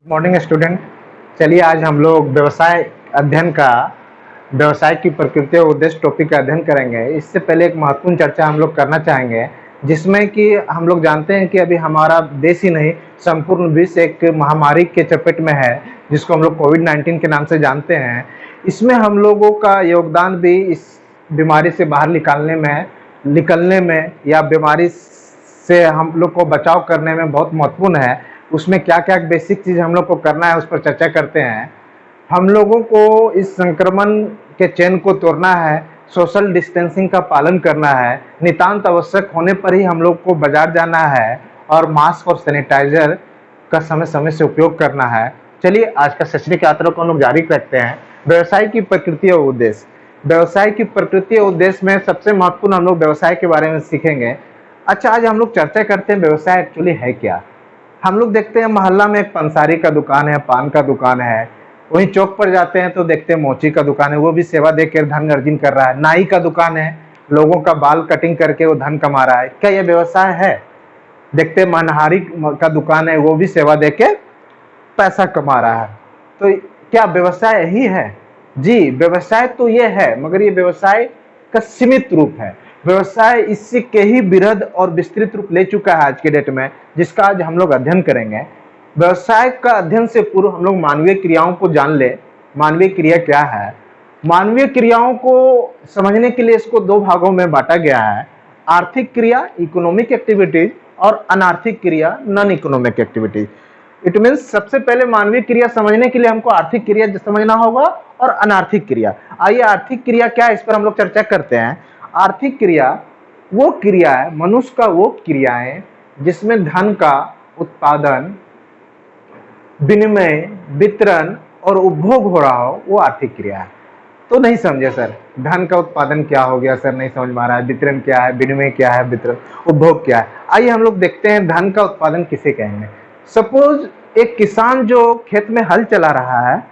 Morning student. चलिए आज हम लोग व्यवसाय अध्ययन का व्यवसाय की प्रकृति और उद्देश्य टॉपिक का अध्ययन करेंगे। इससे पहले एक महत्वपूर्ण चर्चा हम लोग करना चाहेंगे, जिसमें कि हम लोग जानते हैं कि अभी हमारा देश ही नहीं संपूर्ण विश्व एक महामारी के चपेट में है, जिसको हम लोग कोविड-19 के नाम से जानते हैं। इसमें हम लोगों का योगदान भी इस बीमारी से बाहर निकलने में या बीमारी से हम लोग को बचाव करने में बहुत महत्वपूर्ण है। उसमें क्या क्या बेसिक चीज़ हम लोग को करना है, उस पर चर्चा करते हैं। हम लोगों को इस संक्रमण के चेन को तोड़ना है, सोशल डिस्टेंसिंग का पालन करना है, नितांत आवश्यक होने पर ही हम लोग को बाजार जाना है और मास्क और सैनिटाइजर का समय समय से उपयोग करना है। चलिए आज का शैक्षणिक यात्रा को हम लोग जारी रखते हैं। व्यवसाय की प्रकृति और उद्देश्य। व्यवसाय की प्रकृति और उद्देश्य में सबसे महत्वपूर्ण हम लोग व्यवसाय के बारे में सीखेंगे। अच्छा, आज हम लोग चर्चा करते हैं व्यवसाय एक्चुअली है क्या। हम लोग देखते हैं मोहल्ला में एक पंसारी का दुकान है, पान का दुकान है। वहीं चौक पर जाते हैं तो देखते हैं मोची का दुकान है, वो भी सेवा देकर धन अर्जन कर रहा है। नाई का दुकान है, लोगों का बाल कटिंग करके वो धन कमा रहा है। क्या ये व्यवसाय है? देखते हैं मनहारी का दुकान है, वो भी सेवा देके पैसा कमा रहा है। तो क्या व्यवसाय यही है? जी, व्यवसाय तो ये है, मगर ये व्यवसाय का सीमित रूप है। व्यवसाय इससे के ही वृहद और विस्तृत रूप ले चुका है आज के डेट में, जिसका आज हम लोग अध्ययन करेंगे। व्यवसाय का अध्ययन से पूर्व हम लोग मानवीय क्रियाओं को जान ले। मानवीय क्रिया क्या है? मानवीय क्रियाओं को समझने के लिए इसको दो भागों में बांटा गया है। आर्थिक क्रिया इकोनॉमिक एक्टिविटीज और अनार्थिक क्रिया non economic activities. It means सबसे पहले मानवीय क्रिया समझने के लिए हमको आर्थिक क्रिया समझना होगा और अनार्थिक क्रिया। आइए आर्थिक क्रिया क्या है, इस पर हम लोग चर्चा करते हैं। आर्थिक क्रिया वो क्रिया है, मनुष्य का वो क्रियाएं जिसमें धन का उत्पादन, विनिमय, वितरण और उपभोग हो रहा हो, वो आर्थिक क्रिया है। तो नहीं समझे सर, धन का उत्पादन क्या हो गया सर, नहीं समझ में आ रहा है। वितरण क्या है, विनिमय क्या है, वितरण उपभोग क्या है। आइए हम लोग देखते हैं धन का उत्पादन किसे कहेंगे। सपोज एक किसान जो खेत में हल चला रहा है,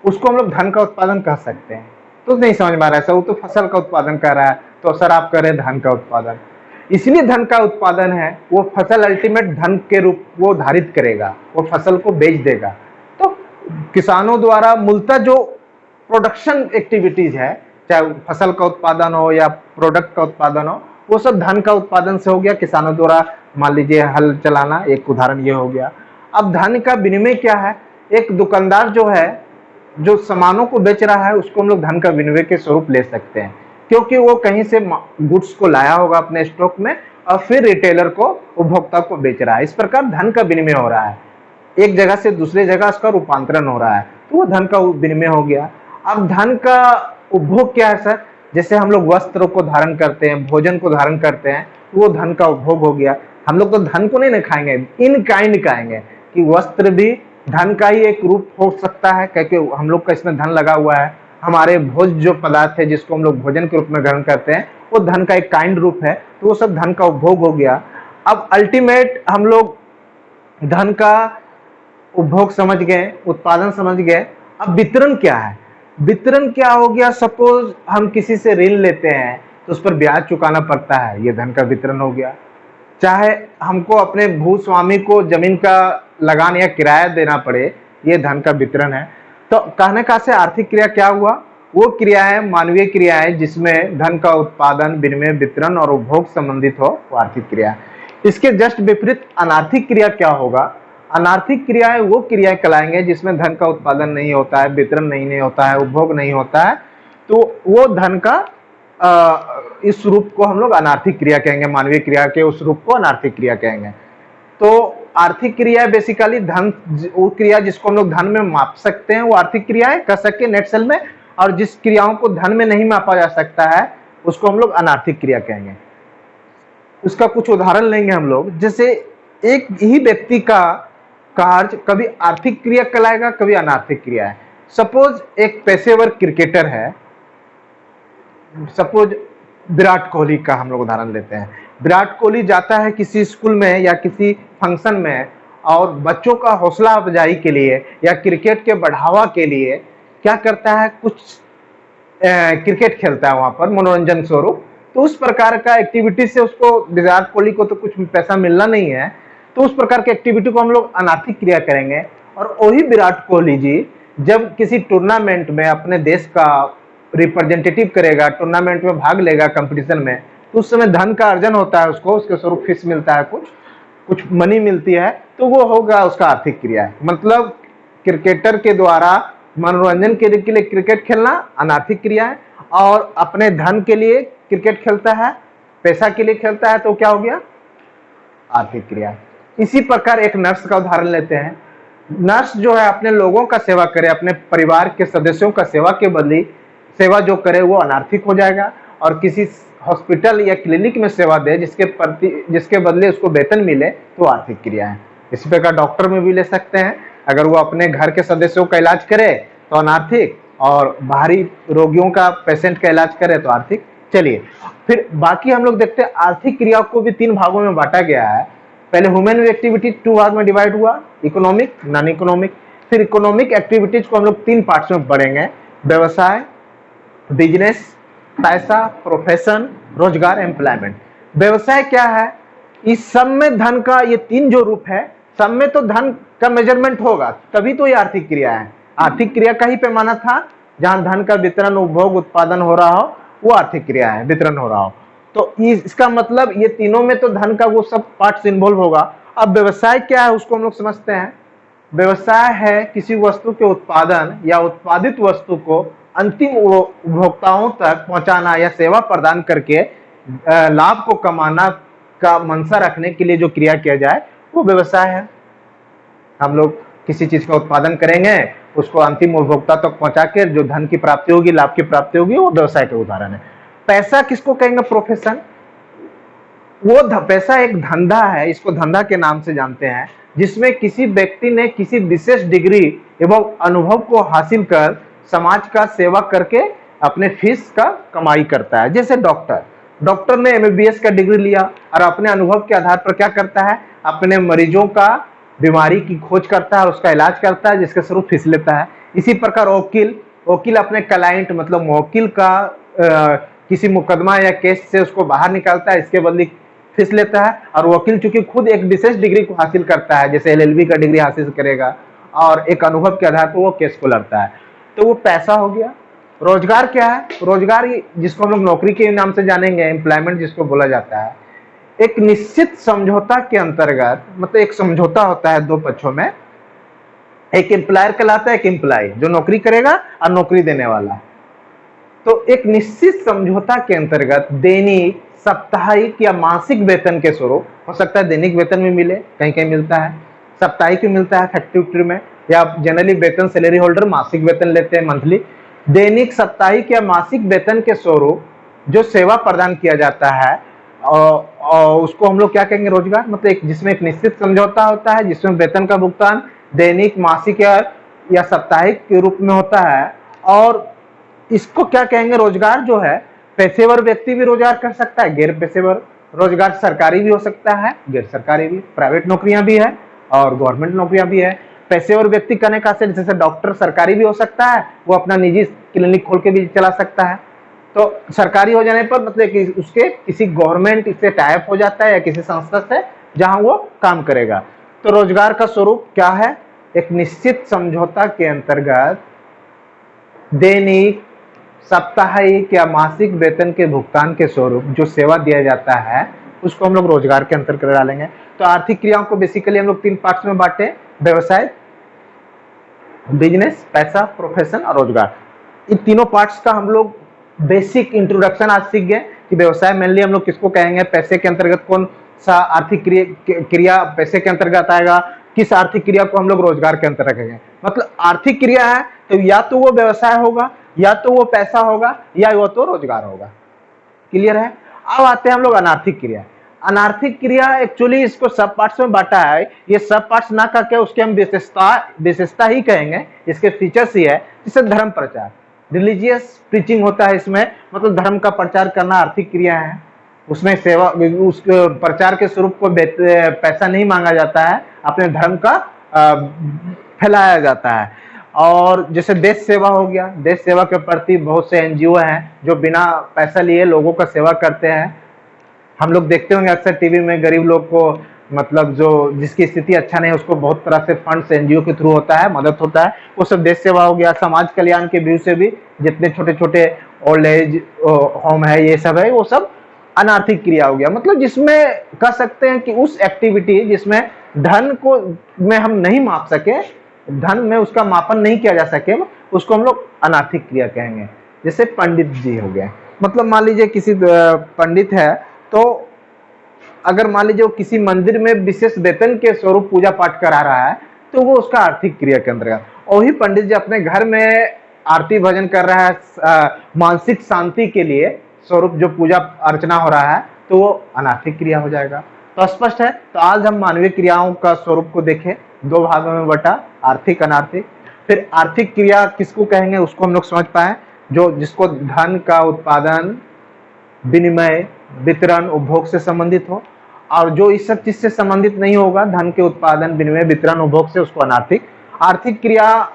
उसको हम लोग धन का उत्पादन कह सकते हैं। तो नहीं समझ में आ रहा है सर, वो तो फसल का उत्पादन कर रहा है, तो सर आप कह रहे हैं धन का उत्पादन। इसलिए धन का उत्पादन है, वो फसल अल्टीमेट धन के रूप वो धारित करेगा, वो फसल को बेच देगा। तो किसानों द्वारा मूलतः जो प्रोडक्शन एक्टिविटीज है, चाहे फसल का उत्पादन हो या प्रोडक्ट का उत्पादन हो, वो सब धन का उत्पादन से हो गया। किसानों द्वारा मान लीजिए हल चलाना एक उदाहरण ये हो गया। अब धन का विनिमय क्या है? एक दुकानदार जो है, जो सामानों को बेच रहा है, उसको हम लोग धन का विनिमय के स्वरूप ले सकते हैं, क्योंकि वो कहीं से गुड्स को लाया होगा अपने स्टॉक में और फिर रिटेलर को, उपभोक्ता को बेच रहा है। इस प्रकार धन का विनिमय हो रहा है, एक जगह से दूसरे जगह उसका रूपांतरण हो रहा है, तो वो धन का विनिमय हो गया। अब धन का उपभोग क्या है सर? जैसे हम लोग वस्त्र को धारण करते हैं, भोजन को धारण करते हैं, वो धन का उपभोग हो गया। हम लोग तो धन को नहीं खाएंगे, इन काइंड खाएंगे, कि वस्त्र भी धन का ही एक रूप हो सकता है, क्योंकि हम लोग का इसमें धन लगा हुआ है। हमारे भोज जो पदार्थ है, जिसको हम लोग भोजन के रूप में ग्रहण करते हैं, वो धन का एक काइंड रूप है, तो वो सब धन का उपभोग हो गया। अब अल्टीमेट हम लोग धन का उपभोग समझ गए, उत्पादन समझ गए। अब वितरण क्या है? वितरण क्या हो गया? सपोज हम किसी से ऋण लेते हैं तो उस पर ब्याज चुकाना पड़ता है, ये धन का वितरण हो गया। चाहे हमको अपने भूस्वामी को जमीन का लगान या किराया देना पड़े, ये धन का वितरण है। तो कहने का से आर्थिक क्रिया क्या हुआ? वो क्रिया है, मानवीय क्रिया है, जिसमें धन का उत्पादन, विनिमय, वितरण और उपभोग संबंधित हो, वो आर्थिक क्रिया है। इसके जस्ट विपरीत अनार्थिक क्रिया क्या होगा? अनार्थिक क्रियाएं वो क्रियाएं कहलाएंगे जिसमें धन का उत्पादन नहीं होता है, वितरण नहीं होता है, उपभोग नहीं होता है, तो वो धन का इस रूप को हम लोग अनार्थिक क्रिया कहेंगे। मानवीय क्रिया के उस रूप को अनार्थिक क्रिया कहेंगे। तो आर्थिक क्रिया बेसिकली धन, वो क्रिया जिसको हम लोग धन में माप सकते हैं, वो आर्थिक क्रियाएं कह सकते नेट सेल में, और जिस क्रियाओं को धन में नहीं मापा जा सकता है, उसको हम लोग अनार्थिक क्रिया कहेंगे। उसका कुछ उदाहरण लेंगे हम लोग। जैसे एक ही व्यक्ति का कार्य कभी आर्थिक क्रिया कहलाएगा, कभी अनार्थिक क्रिया है। सपोज एक पेशेवर क्रिकेटर है, सपोज विराट कोहली का हम लोग उदाहरण लेते हैं। विराट कोहली जाता है किसी स्कूल में या किसी फंक्शन में, और बच्चों का हौसला अफजाई के लिए या क्रिकेट के बढ़ावा के लिए क्या करता है, कुछ क्रिकेट खेलता है वहां पर मनोरंजन स्वरूप। तो उस प्रकार का एक्टिविटी से उसको, विराट कोहली को तो कुछ पैसा मिलना नहीं है, तो उस प्रकार की एक्टिविटी को हम लोग अनार्थिक क्रिया करेंगे। और वही विराट कोहली जी जब किसी टूर्नामेंट में अपने देश का रिप्रेजेंटेटिव करेगा, टूर्नामेंट में भाग लेगा कंपटीशन में, तो उस समय धन का अर्जन होता है, उसको उसके स्वरूप फीस मिलता है, कुछ कुछ मनी मिलती है, तो वो होगा उसका आर्थिक क्रिया है। मतलब क्रिकेटर के द्वारा मनोरंजन के लिए क्रिकेट खेलना अनार्थिक क्रिया है, और अपने धन के लिए क्रिकेट खेलता है, पैसा के लिए खेलता है, तो क्या हो गया? आर्थिक क्रिया। इसी प्रकार एक नर्स का उदाहरण लेते हैं। नर्स जो है अपने लोगों का सेवा करे, अपने परिवार के सदस्यों का सेवा के बदले सेवा जो करे वो अनार्थिक हो जाएगा, और किसी हॉस्पिटल या क्लिनिक में सेवा दे जिसके बदले उसको वेतन मिले तो आर्थिक क्रिया है। इसी प्रकार डॉक्टर में भी ले सकते हैं, अगर वो अपने घर के सदस्यों का इलाज करे तो अनार्थिक, और बाहरी रोगियों का, पेशेंट का इलाज करे तो आर्थिक। चलिए फिर बाकी हम लोग देखते हैं। आर्थिक क्रिया को भी 3 भागों में बांटा गया है। पहले ह्यूमन एक्टिविटी 2 भाग में डिवाइड हुआ, इकोनॉमिक, नॉन इकोनॉमिक। फिर इकोनॉमिक एक्टिविटीज को हम लोग 3 पार्ट्स में पढ़ेंगे, व्यवसाय, बिजनेस, पैसा, प्रोफेशन, रोजगार, एम्प्लॉयमेंट। व्यवसाय क्या है? इस सब में धन का ये 3 जो रूप है, सब में तो धन का मेजरमेंट होगा, तभी तो ये आर्थिक क्रिया है। आर्थिक क्रिया का ही पैमाना था, जहां धन का वितरण, उपभोग, उत्पादन हो रहा हो, वो आर्थिक क्रिया है, वितरण हो रहा हो। तो इसका मतलब ये तीनों में तो धन का वो सब पार्ट्स इन्वॉल्व होगा। अब व्यवसाय क्या है उसको हम लोग समझते हैं। व्यवसाय है किसी वस्तु के उत्पादन या उत्पादित वस्तु को अंतिम उपभोक्ताओं तक पहुंचाना या सेवा प्रदान करके लाभ को कमाना का मंशा रखने के लिए जो क्रिया किया जाए वो व्यवसाय है। हम लोग किसी चीज का उत्पादन करेंगे, उसको अंतिम उपभोक्ता तक पहुंचा के जो धन की प्राप्ति होगी, लाभ की प्राप्ति होगी, वो व्यवसाय के उदाहरण है। पैसा किसको कहेंगे? प्रोफेशन। वो पैसा एक धंधा है, इसको धंधा के नाम से जानते हैं, जिसमें किसी व्यक्ति ने किसी विशेष डिग्री एवं अनुभव को हासिल कर समाज का सेवा करके अपने फीस का कमाई करता है। जैसे डॉक्टर ने एमबीबीएस का डिग्री लिया और अपने अनुभव के आधार पर क्या करता है? अपने मरीजों का बीमारी की खोज करता है, उसका इलाज करता है, जिसके स्वरूप फीस लेता है। इसी प्रकार वकील अपने क्लाइंट मतलब मुवक्किल का किसी मुकदमा या केस से उसको बाहर निकालता है, इसके बदले फीस लेता है। और वकील चूंकि खुद एक विशेष डिग्री को हासिल करता है, जैसे एलएलबी का डिग्री हासिल करेगा और एक अनुभव के आधार पर वो केस को लड़ता है, तो वो पैसा हो गया। रोजगार क्या है? रोजगार जिसको हम लोग नौकरी के नाम से जानेंगे, एम्प्लॉयमेंट जिसको बोला जाता है, एक निश्चित समझौता के अंतर्गत, मतलब एक समझौता होता है 2 पक्षों में, एक एम्प्लॉयर कहलाता है, एक एम्प्लॉय जो नौकरी करेगा और नौकरी देने वाला। तो एक निश्चित समझौता के अंतर्गत दैनिक, साप्ताहिक या मासिक वेतन के स्वरूप, हो सकता है दैनिक वेतन भी मिले, कहीं कहीं मिलता है, साप्ताहिक भी मिलता है फैक्ट्री में, या जनरली वेतन सैलरी होल्डर मासिक वेतन लेते हैं, मंथली। दैनिक, साप्ताहिक या मासिक वेतन के स्वरूप जो सेवा प्रदान किया जाता है और उसको हम लोग क्या कहेंगे? रोजगार। मतलब एक जिसमें एक निश्चित समझौता होता है, जिसमें वेतन का भुगतान दैनिक, मासिक या साप्ताहिक के रूप में होता है, और इसको क्या कहेंगे? रोजगार जो है, पेशेवर व्यक्ति भी रोजगार कर सकता है, गैर पेशेवर रोजगार सरकारी भी हो सकता है, गैर सरकारी भी, प्राइवेट नौकरियां भी है और गवर्नमेंट नौकरियां भी है। पेशेवर व्यक्ति करने का से जैसे डॉक्टर सरकारी भी हो सकता है, वो अपना निजी क्लिनिक खोल के भी चला सकता है। तो सरकारी हो जाने पर मतलब कि उसके किसी गवर्नमेंट से टाइप हो जाता है या किसी संस्था से, जहां वो काम करेगा। तो रोजगार का स्वरूप क्या है? एक निश्चित समझौता के अंतर्गत दैनिक, साप्ताहिक या मासिक वेतन के भुगतान के स्वरूप जो सेवा दिया जाता है, उसको हम लोग रोजगार के अंतर्गत डालेंगे। तो आर्थिक क्रियाओं को बेसिकली हम लोग 3 पार्ट्स में बांटे, व्यवसाय, बिजनेस, पैसा, प्रोफेशन और रोजगार। इन तीनों पार्ट्स का हम लोग बेसिक इंट्रोडक्शन आज सीख गए कि व्यवसाय मेनली हम लोग किसको कहेंगे, पैसे के अंतर्गत कौन सा आर्थिक क्रिया पैसे के अंतर्गत आएगा, किस आर्थिक क्रिया को हम लोग रोजगार के अंतर्गत रखेंगे। मतलब आर्थिक क्रिया है तो या तो वो व्यवसाय होगा, या तो वो पैसा होगा, या वो तो रोजगार होगा। क्लियर है? अब आते हैं हम लोग अनार्थिक क्रिया। अनार्थिक क्रिया एक्चुअली इसको सब पार्ट्स में बांटा है। ये सब पार्ट्स ना करके उसके हम विशेषता ही कहेंगे, इसके फीचर्स ही है। जैसे धर्म प्रचार, रिलीजियस प्रीचिंग होता है इसमें, मतलब धर्म का प्रचार करना आर्थिक क्रिया है। उसमें सेवा, उस प्रचार के स्वरूप को पैसा नहीं मांगा जाता है, अपने धर्म का फैलाया जाता है। और जैसे देश सेवा हो गया, देश सेवा के प्रति बहुत से एनजीओ हैं जो बिना पैसा लिए लोगों का सेवा करते हैं। हम लोग देखते होंगे अक्सर टीवी में गरीब लोग को मतलब जो जिसकी स्थिति अच्छा नहीं है उसको बहुत तरह से फंड्स एनजीओ के थ्रू होता है, मदद होता है, वो सब देश सेवा हो गया। समाज कल्याण के व्यू से भी जितने छोटे छोटे ओल्ड एज होम है, ये सब है, वो सब अनार्थिक क्रिया हो गया। मतलब जिसमें कह सकते हैं कि उस एक्टिविटी जिसमें धन को में हम नहीं माप सके, धन में उसका मापन नहीं किया जा सके, उसको हम लोग अनार्थिक क्रिया कहेंगे। जैसे पंडित जी हो गए, मतलब मान लीजिए किसी पंडित है, तो अगर मान लीजिए वो किसी मंदिर में विशेष वेतन के स्वरूप पूजा पाठ करा रहा है, तो वो उसका आर्थिक क्रिया के अंतर्गत। और वही पंडित जी अपने घर में आरती भजन कर रहा है मानसिक शांति के लिए स्वरूप जो पूजा अर्चना हो रहा है, तो वो अनार्थिक क्रिया हो जाएगा। तो स्पष्ट है। तो आज हम मानवीय क्रियाओं का स्वरूप को देखें, दो भागों में बटा, आर्थिक अनार्थिक। फिर आर्थिक क्रिया किसको कहेंगे उसको हम लोग समझ पाए, जो जिसको धन का उत्पादन, विनिमय, वितरण, उपभोग से संबंधित हो। और जो इस सब चीज से संबंधित नहीं होगा, धन के उत्पादन, विनिमय, वितरण, उपभोग से, उसको अनार्थिक। आर्थिक क्रिया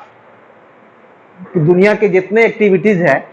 दुनिया के जितने एक्टिविटीज है,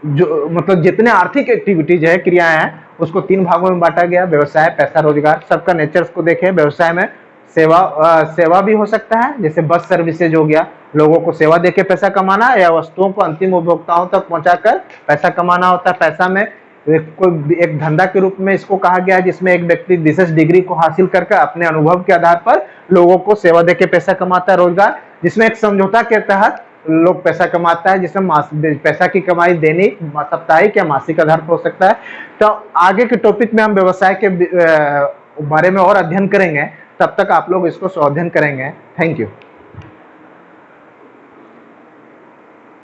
जो मतलब जितने आर्थिक एक्टिविटीज है, क्रियाएं हैं, उसको तीन भागों में बांटा गया, व्यवसाय, पैसा, रोजगार। सबका नेचर को देखें। व्यवसाय में सेवा भी हो सकता है, जैसे बस सर्विसेज हो गया, लोगों को सेवा देके पैसा कमाना, या वस्तुओं को अंतिम उपभोक्ताओं तक पहुंचाकर पैसा कमाना होता है। पैसा में कोई एक धंधा के रूप में इसको कहा गया है, जिसमें एक व्यक्ति विशेष डिग्री को हासिल करके अपने अनुभव के आधार पर लोगों को सेवा देके पैसा कमाता है। रोजगार, जिसमें एक समझौता के तहत लोग पैसा कमाता है, जिसमें पैसा की कमाई दैनिक, साप्ताहिक या मासिक आधार पर हो सकता है। तो आगे के टॉपिक में हम व्यवसाय के बारे में और अध्ययन करेंगे, तब तक आप लोग इसको अध्ययन करेंगे। Thank you.